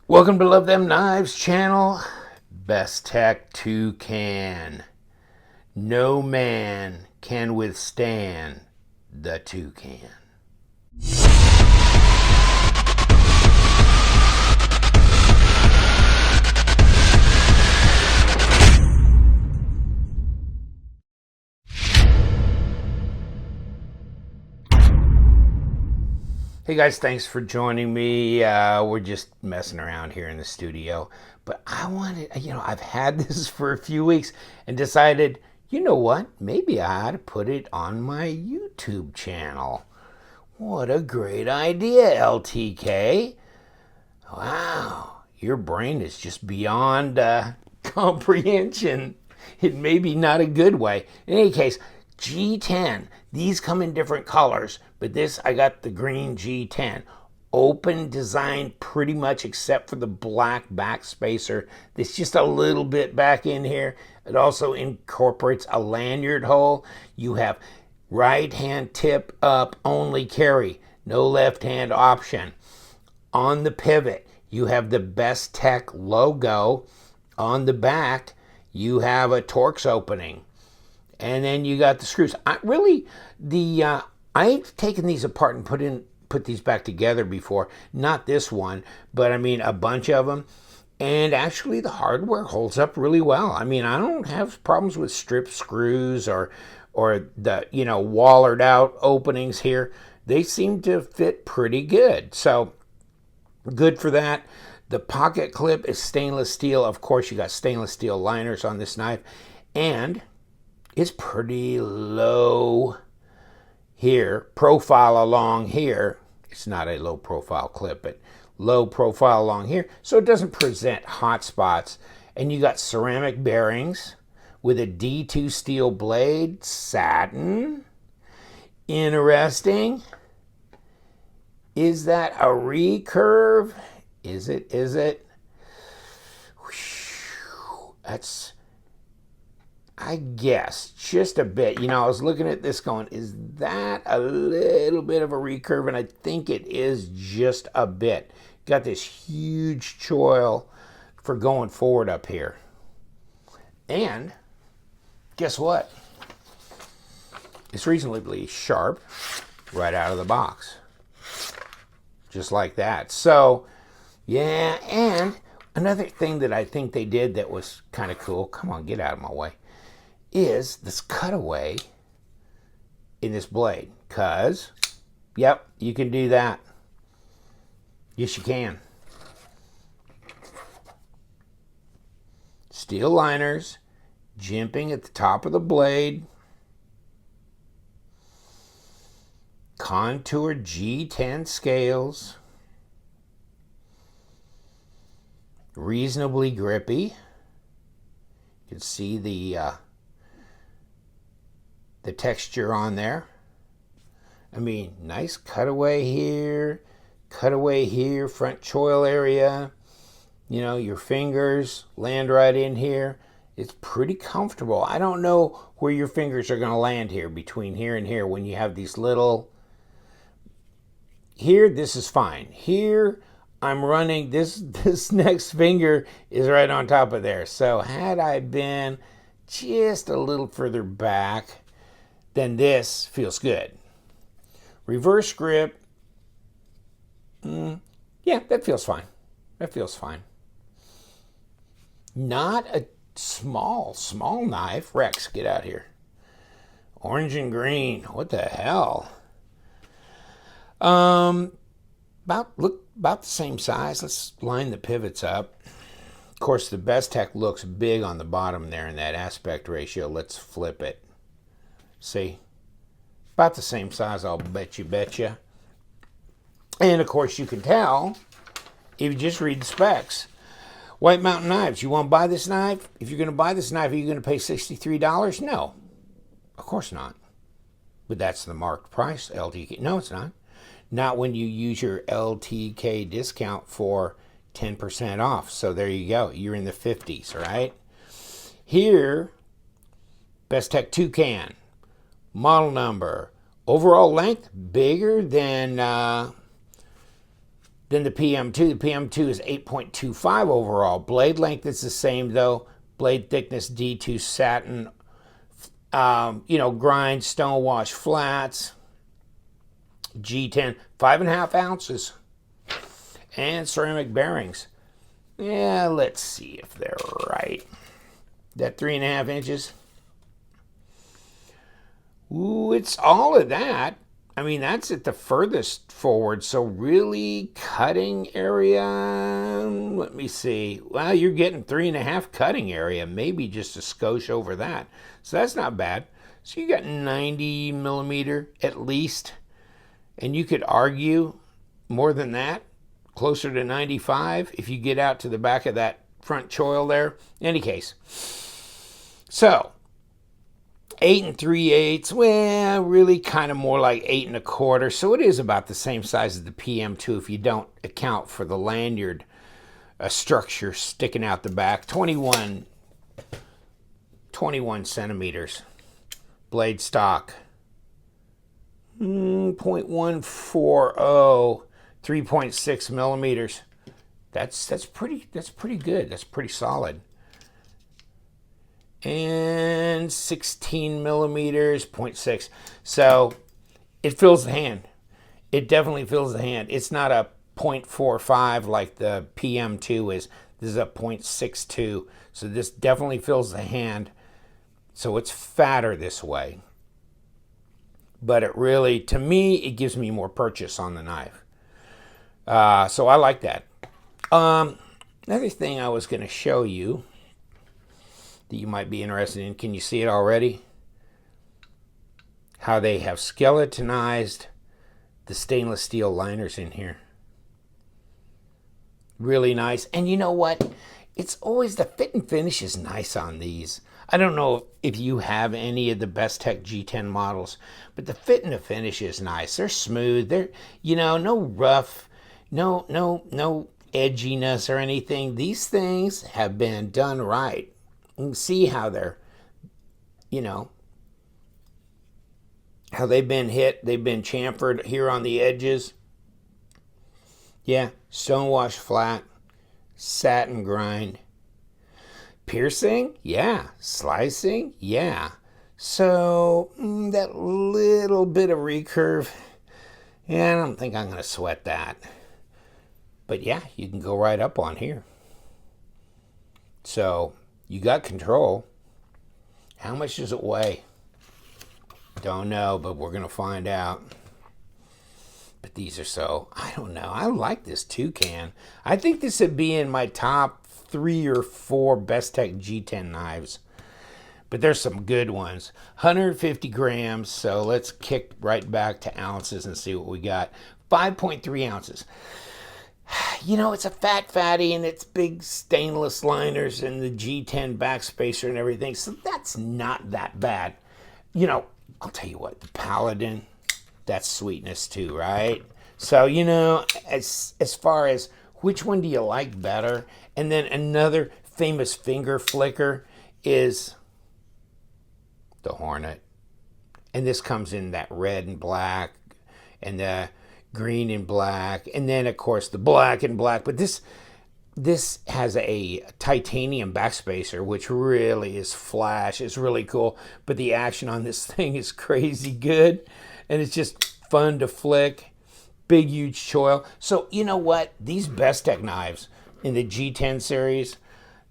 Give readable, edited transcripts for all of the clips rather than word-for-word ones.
Welcome to Love Them Knives channel. Bestech Toucan. No man can withstand the toucan. Hey guys, thanks for joining me. We're just messing around here in the studio. But I wanted, I've had this for a few weeks and decided, you know what? Maybe I ought to put it on my YouTube channel. What a great idea, LTK. Wow, your brain is just beyond comprehension. It may be not a good way. In any case, G10. These come in different colors, but this, I got the green G10. Open design pretty much except for the black back spacer. There's just a little bit back in here. It also incorporates a lanyard hole. You have right hand tip up only carry. No left hand option. On the pivot, you have the Bestech logo. On the back, you have a Torx opening. And then you got the screws. I've taken these apart and put these back together before. Not this one, but I mean a bunch of them. And actually the hardware holds up really well. I mean, I don't have problems with strip screws or the, wallered out openings here. They seem to fit pretty good. So good for that. The pocket clip is stainless steel. Of course, you got stainless steel liners on this knife. And it's pretty low here, profile along here. It's not a low profile clip, but low profile along here, so it doesn't present hot spots. And you got ceramic bearings with a D2 steel blade, satin. Interesting. Is that a recurve? Is it? That's, I guess, just a bit. I was looking at this going, is that a little bit of a recurve? And I think it is just a bit. Got this huge choil for going forward up here. And guess what? It's reasonably sharp right out of the box. Just like that. So, yeah, and another thing that I think they did that was kind of cool, come on, get out of my way, is this cutaway in this blade. Because, yep, you can do that. Yes, you can. Steel liners, jimping at the top of the blade. Contour G10 scales. Reasonably grippy. You can see the texture on there. I mean, nice cutaway here, front choil area. Your fingers land right in here. It's pretty comfortable. I don't know where your fingers are going to land here, between here and here, when you have these little. Here, this is fine. Here, I'm running, this next finger is right on top of there. So had I been just a little further back, then this feels good. Reverse grip, yeah, that feels fine. Not a small knife. Rex, get out here. Orange and green, what the hell? About the same size. Let's line the pivots up. Of course, the Bestech looks big on the bottom there in that aspect ratio. Let's flip it. See? About the same size, I'll betcha. And of course, you can tell if you just read the specs. White Mountain Knives. You want to buy this knife? If you're going to buy this knife, are you going to pay $63? No. Of course not. But that's the marked price, LTK. No, it's not. Not when you use your LTK discount for 10% off. So there you go. You're in the 50s, right? Here, Bestech Toucan. Model number. Overall length, bigger than than the PM2. The PM2 is 8.25 overall. Blade length is the same though. Blade thickness D2 satin, grind, stone wash flats. G10, 5.5 ounces. And ceramic bearings. Yeah, let's see if they're right. That 3.5 inches. Ooh, it's all of that. I mean, that's at the furthest forward. So really cutting area, let me see. Well, you're getting 3.5 cutting area, maybe just a skosh over that. So that's not bad. So you got 90 millimeter at least. And you could argue more than that, closer to 95 if you get out to the back of that front choil there. In any case. So 8 3/8, well, really kind of more like 8 1/4. So it is about the same size as the PM2 if you don't account for the lanyard structure sticking out the back. 21 centimeters. Blade stock. 0.140, 3.6 millimeters. That's pretty good. That's pretty solid. And 16 millimeters, 0.6. So it fills the hand. It definitely fills the hand. It's not a 0.45 like the PM2 is. This is a 0.62. So this definitely fills the hand. So it's fatter this way. But it really, to me, it gives me more purchase on the knife. So I like that. Another thing I was going to show you that you might be interested in. Can you see it already? How they have skeletonized the stainless steel liners in here. Really nice. And you know what? It's always, the fit and finish is nice on these. I don't know if you have any of the Bestech G10 models, but the fit and the finish is nice. They're smooth. They're, no rough, no edginess or anything. These things have been done right. You can see how they're, how they've been hit. They've been chamfered here on the edges. Yeah, stonewash flat, satin grind. Piercing? Yeah. Slicing? Yeah. So, that little bit of recurve, yeah, I don't think I'm going to sweat that. But yeah, you can go right up on here. So, you got control. How much does it weigh? Don't know, but we're going to find out. But these are I don't know. I like this Toucan. I think this would be in my top 3 or 4 Bestech G10 knives. But there's some good ones. 150 grams, so let's kick right back to ounces and see what we got. 5.3 ounces. It's a fatty and it's big stainless liners and the G10 backspacer and everything. So that's not that bad. I'll tell you what, the Paladin, that's sweetness too, right? So, as far as which one do you like better? And then another famous finger flicker is the Hornet. And this comes in that red and black and the green and black. And then, of course, the black and black. But this has a titanium backspacer, which really is flash. It's really cool. But the action on this thing is crazy good. And it's just fun to flick. Big, huge choil. So, you know what? These Bestech knives in the G10 series,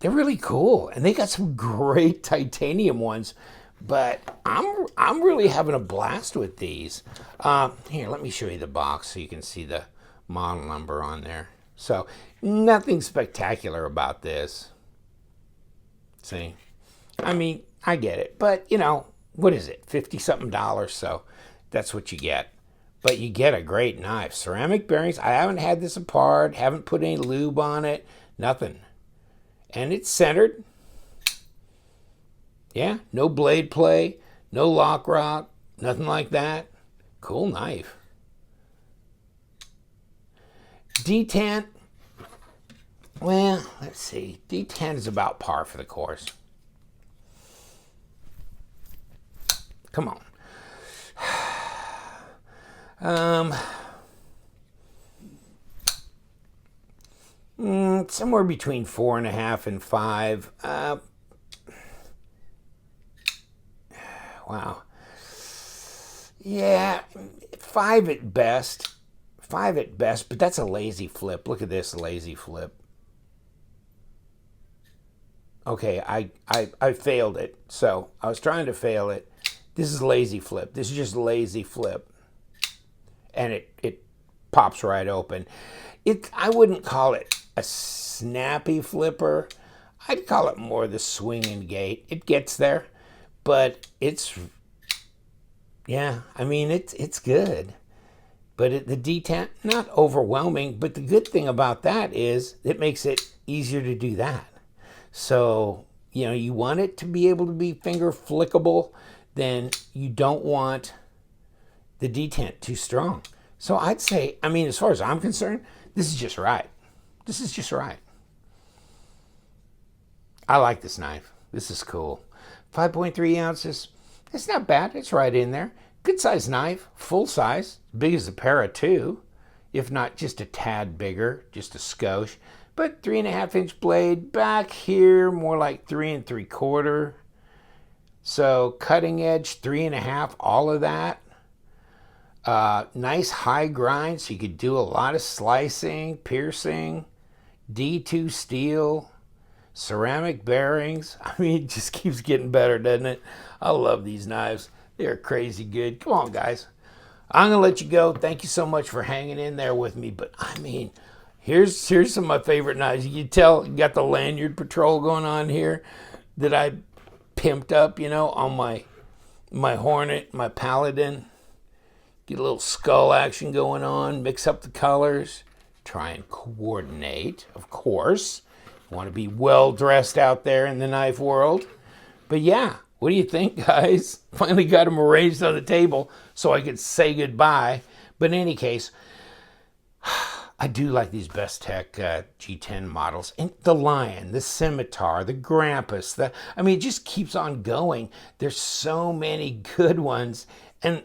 they're really cool. And they got some great titanium ones. But I'm really having a blast with these. Here, let me show you the box so you can see the model number on there. So, nothing spectacular about this. See? I mean, I get it. But, what is it? $50-something. So, that's what you get. But you get a great knife. Ceramic bearings. I haven't had this apart. Haven't put any lube on it. Nothing. And it's centered. Yeah, no blade play. No lock rock. Nothing like that. Cool knife. D10. Well, let's see. D10 is about par for the course. Come on. Somewhere between 4.5 and 5. Wow. Yeah, 5 at best. 5 at best, but that's a lazy flip. Look at this lazy flip. Okay, I failed it. So I was trying to fail it. This is lazy flip. This is just lazy flip. And it pops right open. I wouldn't call it a snappy flipper. I'd call it more the swinging gait. It gets there, but yeah, I mean, it's good. But the detent, not overwhelming, but the good thing about that is it makes it easier to do that. So, you want it to be able to be finger flickable, then you don't want the detent too strong. So I'd say, I mean, as far as I'm concerned, this is just right. This is just right. I like this knife. This is cool. 5.3 ounces. It's not bad. It's right in there. Good size knife. Full size. Big as a para too. If not just a tad bigger. Just a skosh. But 3.5-inch blade. Back here, more like 3 3/4. So cutting edge, 3.5. All of that. Nice high grind, so you could do a lot of slicing, piercing, D2 steel, ceramic bearings. I mean, it just keeps getting better, doesn't it? I love these knives. They're crazy good. Come on, guys. I'm going to let you go. Thank you so much for hanging in there with me. But, I mean, here's some of my favorite knives. You can tell, you got the lanyard patrol going on here that I pimped up, on my Hornet, my Paladin. Get a little skull action going on, mix up the colors, try and coordinate, of course. You want to be well dressed out there in the knife world. But yeah, what do you think, guys? Finally got them arranged on the table so I could say goodbye. But in any case, I do like these Bestech G10 models. And the Lion, the Scimitar, the Grampus, it just keeps on going. There's so many good ones. And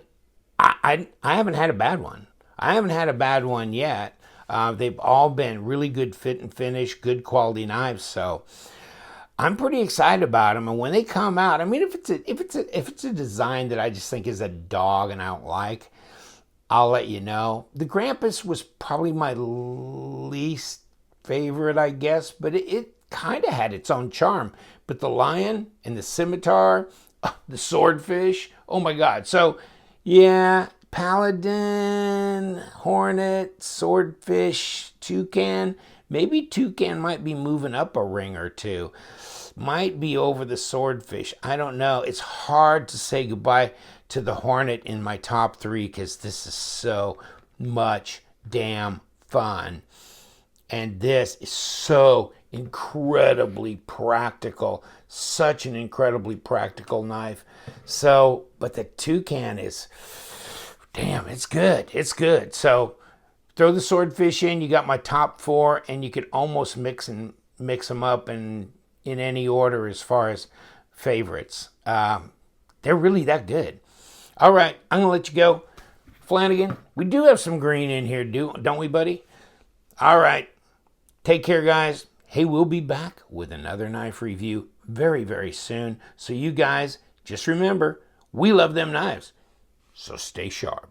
I haven't had a bad one. I haven't had a bad one yet. They've all been really good fit and finish, good quality knives. So I'm pretty excited about them. And when they come out, I mean, if it's a design that I just think is a dog and I don't like, I'll let you know. The Grampus was probably my least favorite, I guess, but it kind of had its own charm. But the Lion and the Scimitar, the Swordfish, oh my God. So yeah, Paladin, Hornet, Swordfish, Toucan. Maybe Toucan might be moving up a ring or two. Might be over the Swordfish. I don't know. It's hard to say goodbye to the Hornet in my top 3 because this is so much damn fun. And this is so incredibly practical. Such an incredibly practical knife. So, but the Toucan is, damn, it's good. It's good. So throw the Swordfish in. You got my top 4, and you could almost mix them up in any order as far as favorites. They're really that good. All right, I'm gonna let you go, Flanagan. We do have some green in here, don't we, buddy? All right. Take care, guys. Hey, we'll be back with another knife review very, very soon. So you guys, just remember, we love them knives. So stay sharp.